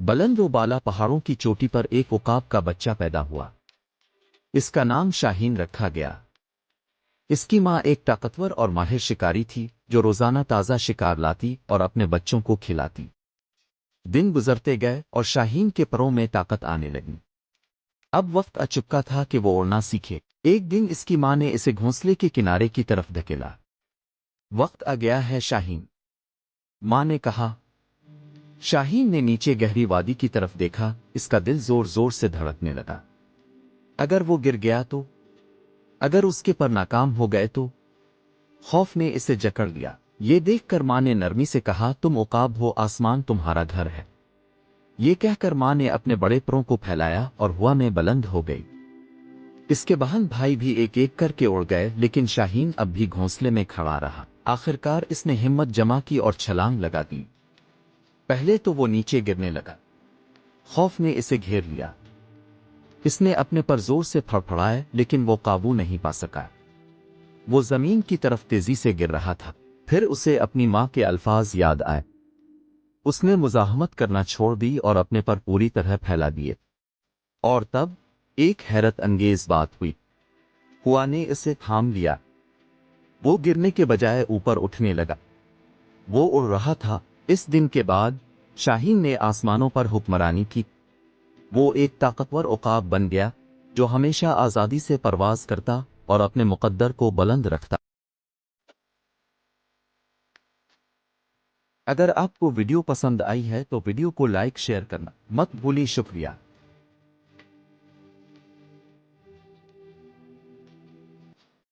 بلند و بالا پہاڑوں کی چوٹی پر ایک عقاب کا بچہ پیدا ہوا۔ اس کا نام شاہین رکھا گیا۔ اس کی ماں ایک طاقتور اور ماہر شکاری تھی جو روزانہ تازہ شکار لاتی اور اپنے بچوں کو کھلاتی۔ دن گزرتے گئے اور شاہین کے پروں میں طاقت آنے لگی۔ اب وقت آ چکا تھا کہ وہ اڑنا سیکھے۔ ایک دن اس کی ماں نے اسے گھونسلے کے کنارے کی طرف دھکیلا۔ وقت آ گیا ہے شاہین، ماں نے کہا۔ شاہین نے نیچے گہری وادی کی طرف دیکھا، اس کا دل زور زور سے دھڑکنے لگا۔ اگر وہ گر گیا تو؟ اگر اس کے پر ناکام ہو گئے تو؟ خوف نے اسے جکڑ لیا۔ یہ دیکھ کر ماں نے نرمی سے کہا، تم عقاب ہو، آسمان تمہارا گھر ہے۔ یہ کہہ کر ماں نے اپنے بڑے پروں کو پھیلایا اور ہوا میں بلند ہو گئی۔ اس کے بہن بھائی بھی ایک ایک کر کے اڑ گئے، لیکن شاہین اب بھی گھونسلے میں کھڑا رہا۔ آخرکار اس نے ہمت جمع کی اور چھلانگ لگا دی۔ پہلے تو وہ نیچے گرنے لگا۔ خوف نے اسے گھیر لیا۔ اس نے اپنے پر زور سے پھڑپھڑائے لیکن وہ قابو نہیں پا سکا۔ وہ زمین کی طرف تیزی سے گر رہا تھا۔ پھر اسے اپنی ماں کے الفاظ یاد آئے۔ اس نے مزاحمت کرنا چھوڑ دی اور اپنے پر پوری طرح پھیلا دیے۔ اور تب ایک حیرت انگیز بات ہوئی۔ ہوا نے اسے تھام لیا۔ وہ گرنے کے بجائے اوپر اٹھنے لگا۔ وہ اڑ رہا تھا۔ اس دن کے بعد شاہین نے آسمانوں پر حکمرانی کی۔ وہ ایک طاقتور عقاب بن گیا جو ہمیشہ آزادی سے پرواز کرتا اور اپنے مقدر کو بلند رکھتا۔ اگر آپ کو ویڈیو پسند آئی ہے تو ویڈیو کو لائک شیئر کرنا مت بھولیے۔ شکریہ۔